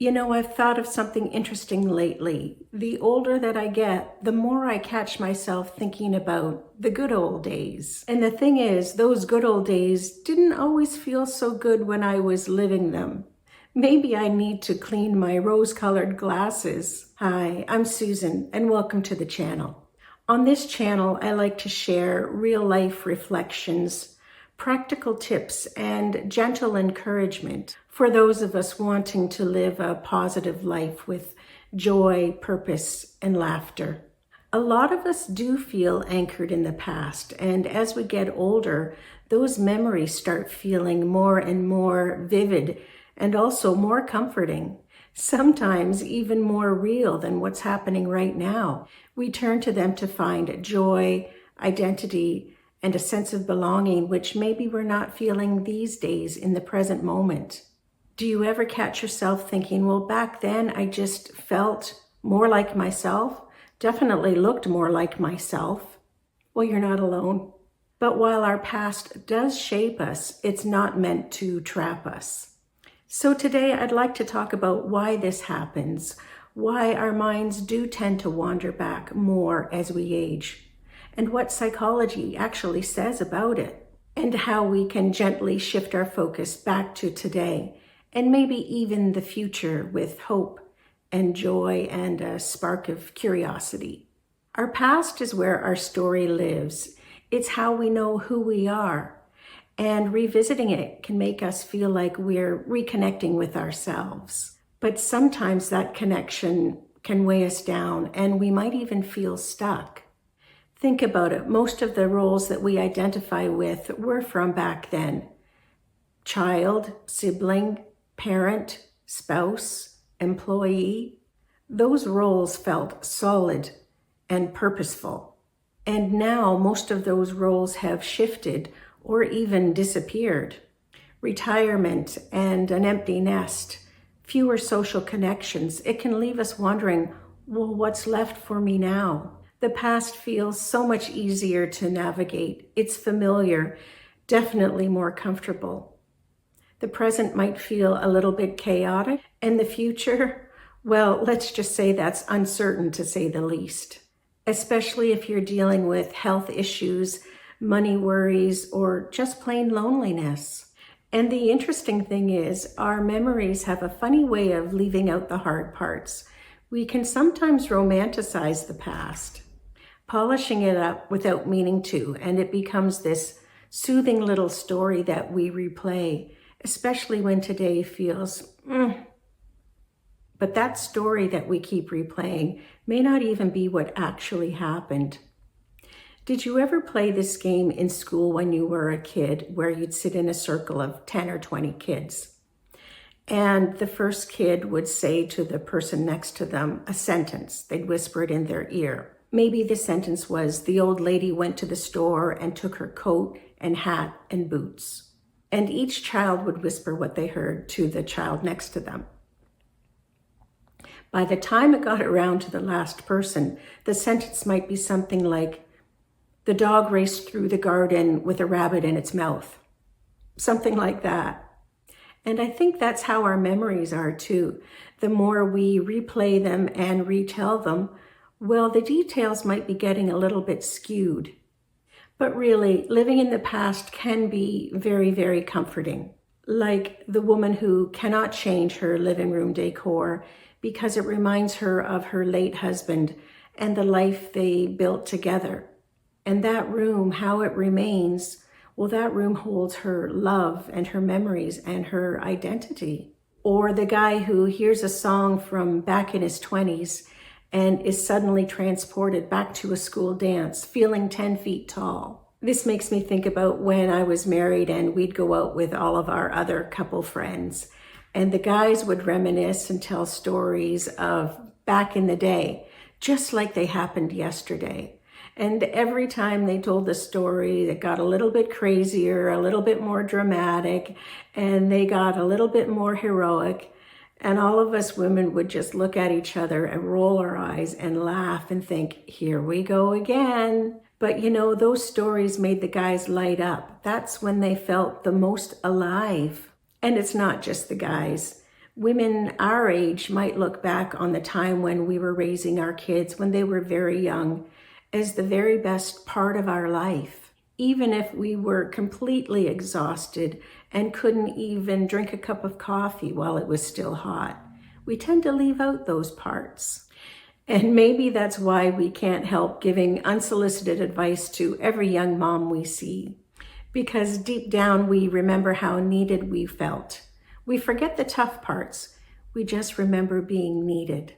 You know, I've thought of something interesting lately. The older that I get, the more I catch myself thinking about the good old days. And the thing is, those good old days didn't always feel so good when I was living them. Maybe I need to clean my rose-colored glasses. Hi, I'm Susan, and welcome to the channel. On this channel, I like to share real-life reflections, practical tips, and gentle encouragement for those of us wanting to live a positive life with joy, purpose, and laughter. A lot of us do feel anchored in the past, and as we get older, those memories start feeling more and more vivid and also more comforting, sometimes even more real than what's happening right now. We turn to them to find joy, identity, and a sense of belonging, which maybe we're not feeling these days in the present moment. Do you ever catch yourself thinking, well, back then I just felt more like myself, definitely looked more like myself? Well, you're not alone. But while our past does shape us, it's not meant to trap us. So today I'd like to talk about why this happens, why our minds do tend to wander back more as we age, and what psychology actually says about it, and how we can gently shift our focus back to today, and maybe even the future with hope and joy and a spark of curiosity. Our past is where our story lives. It's how we know who we are, and revisiting it can make us feel like we're reconnecting with ourselves. But sometimes that connection can weigh us down, and we might even feel stuck. Think about it. Most of the roles that we identify with were from back then. Child, sibling, parent, spouse, employee. Those roles felt solid and purposeful. And now most of those roles have shifted or even disappeared. Retirement and an empty nest, fewer social connections. It can leave us wondering, well, what's left for me now? The past feels so much easier to navigate. It's familiar, definitely more comfortable. The present might feel a little bit chaotic, and the future, well, let's just say that's uncertain to say the least, especially if you're dealing with health issues, money worries, or just plain loneliness. And the interesting thing is, our memories have a funny way of leaving out the hard parts. We can sometimes romanticize the past, polishing it up without meaning to, and it becomes this soothing little story that we replay, especially when today feels, But that story that we keep replaying may not even be what actually happened. Did you ever play this game in school when you were a kid, where you'd sit in a circle of 10 or 20 kids? And the first kid would say to the person next to them a sentence. They'd whisper it in their ear. Maybe the sentence was, the old lady went to the store and took her coat and hat and boots. And each child would whisper what they heard to the child next to them. By the time it got around to the last person, the sentence might be something like, the dog raced through the garden with a rabbit in its mouth. Something like that. And I think that's how our memories are too. The more we replay them and retell them, well, the details might be getting a little bit skewed. But really, living in the past can be very, very comforting. Like the woman who cannot change her living room decor because it reminds her of her late husband and the life they built together. And that room, how it remains, well, that room holds her love and her memories and her identity. Or the guy who hears a song from back in his 20s and is suddenly transported back to a school dance, feeling 10 feet tall. This makes me think about when I was married and we'd go out with all of our other couple friends. And the guys would reminisce and tell stories of back in the day, just like they happened yesterday. And every time they told the story, it got a little bit crazier, a little bit more dramatic, and they got a little bit more heroic. And all of us women would just look at each other and roll our eyes and laugh and think, here we go again. But you know, those stories made the guys light up. That's when they felt the most alive. And it's not just the guys. Women our age might look back on the time when we were raising our kids when they were very young as the very best part of our life. Even if we were completely exhausted and couldn't even drink a cup of coffee while it was still hot, we tend to leave out those parts. And maybe that's why we can't help giving unsolicited advice to every young mom we see. Because deep down, we remember how needed we felt. We forget the tough parts. We just remember being needed.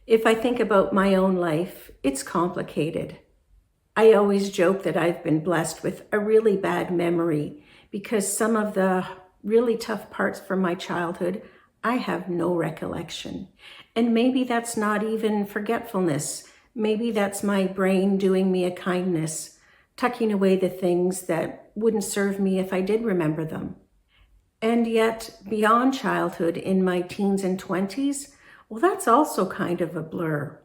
If I think about my own life, it's complicated. I always joke that I've been blessed with a really bad memory because some of the really tough parts from my childhood, I have no recollection. And maybe that's not even forgetfulness. Maybe that's my brain doing me a kindness, tucking away the things that wouldn't serve me if I did remember them. And yet, beyond childhood, in my teens and 20s, well, that's also kind of a blur.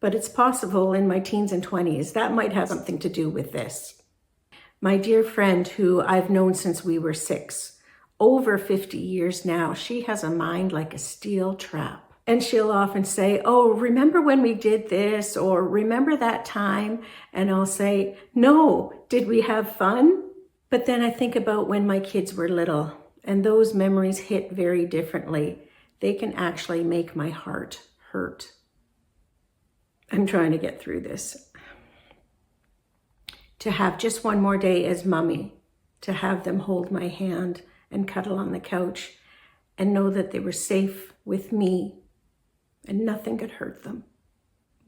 But it's possible in my teens and 20s, that might have something to do with this. My dear friend, who I've known since we were 6, over 50 years now, she has a mind like a steel trap. And she'll often say, oh, remember when we did this? Or remember that time? And I'll say, no, did we have fun? But then I think about when my kids were little, and those memories hit very differently. They can actually make my heart hurt. I'm trying to get through this. To have just one more day as mommy, to have them hold my hand and cuddle on the couch and know that they were safe with me and nothing could hurt them.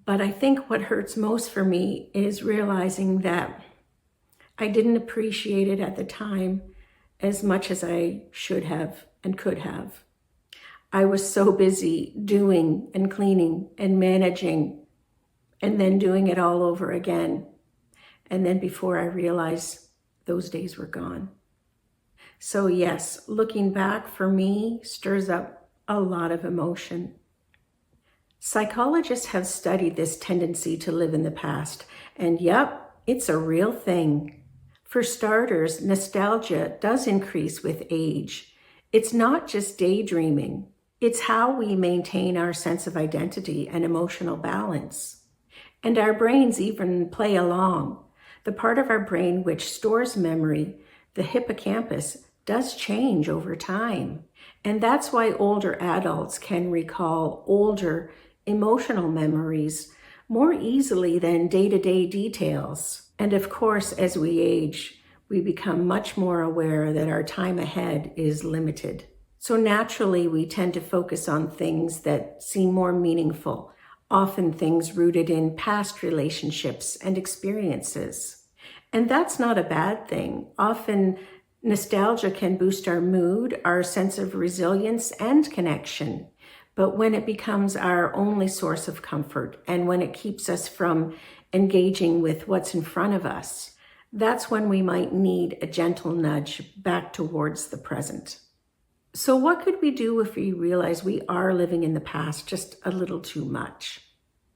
But I think what hurts most for me is realizing that I didn't appreciate it at the time as much as I should have and could have. I was so busy doing and cleaning and managing and then doing it all over again. And then before I realized, those days were gone. So yes, looking back for me stirs up a lot of emotion. Psychologists have studied this tendency to live in the past, and yep, it's a real thing. For starters, nostalgia does increase with age. It's not just daydreaming. It's how we maintain our sense of identity and emotional balance. And our brains even play along. The part of our brain which stores memory, the hippocampus, does change over time. And that's why older adults can recall older emotional memories more easily than day-to-day details. And of course, as we age, we become much more aware that our time ahead is limited. So naturally, we tend to focus on things that seem more meaningful, often things rooted in past relationships and experiences. And that's not a bad thing. Often, nostalgia can boost our mood, our sense of resilience and connection. But when it becomes our only source of comfort and when it keeps us from engaging with what's in front of us, that's when we might need a gentle nudge back towards the present. So what could we do if we realize we are living in the past just a little too much?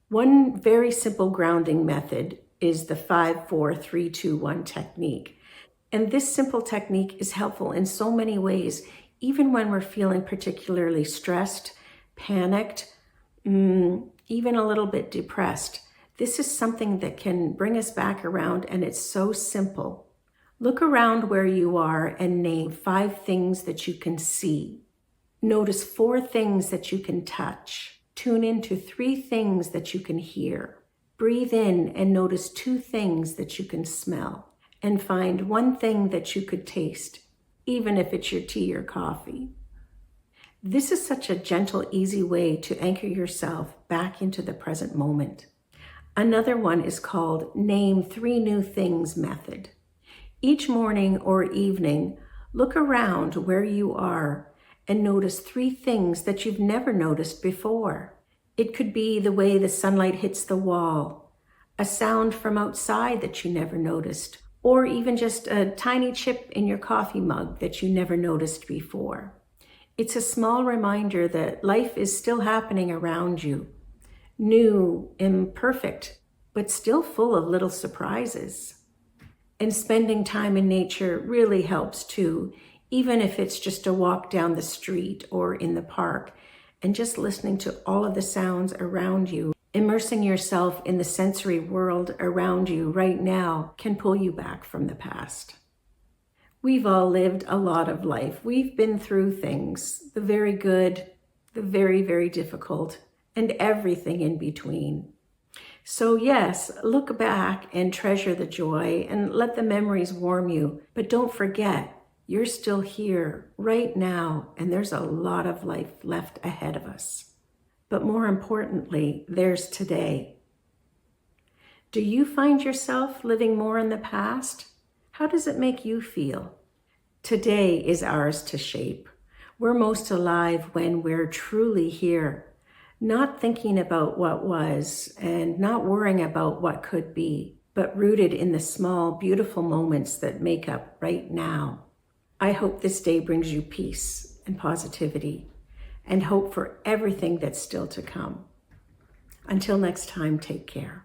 One very simple grounding method is the 5-4-3-2-1 technique. And this simple technique is helpful in so many ways, even when we're feeling particularly stressed, panicked, even a little bit depressed. This is something that can bring us back around, and it's so simple. Look around where you are and name 5 things that you can see. Notice 4 things that you can touch. Tune into 3 things that you can hear. Breathe in and notice 2 things that you can smell. And find 1 thing that you could taste, even if it's your tea or coffee. This is such a gentle, easy way to anchor yourself back into the present moment. Another one is called Name 3 New Things method. Each morning or evening, look around where you are and notice 3 things that you've never noticed before. It could be the way the sunlight hits the wall, a sound from outside that you never noticed, or even just a tiny chip in your coffee mug that you never noticed before. It's a small reminder that life is still happening around you, new, imperfect, but still full of little surprises. And spending time in nature really helps too, even if it's just a walk down the street or in the park, and just listening to all of the sounds around you. Immersing yourself in the sensory world around you right now can pull you back from the past. We've all lived a lot of life. We've been through things, the very good, the very, very difficult, and everything in between. So yes, look back and treasure the joy and let the memories warm you. But don't forget, you're still here right now, and there's a lot of life left ahead of us. But more importantly, there's today. Do you find yourself living more in the past? How does it make you feel? Today is ours to shape. We're most alive when we're truly here, not thinking about what was and not worrying about what could be, but rooted in the small, beautiful moments that make up right now. I hope this day brings you peace and positivity and hope for everything that's still to come. Until next time, take care.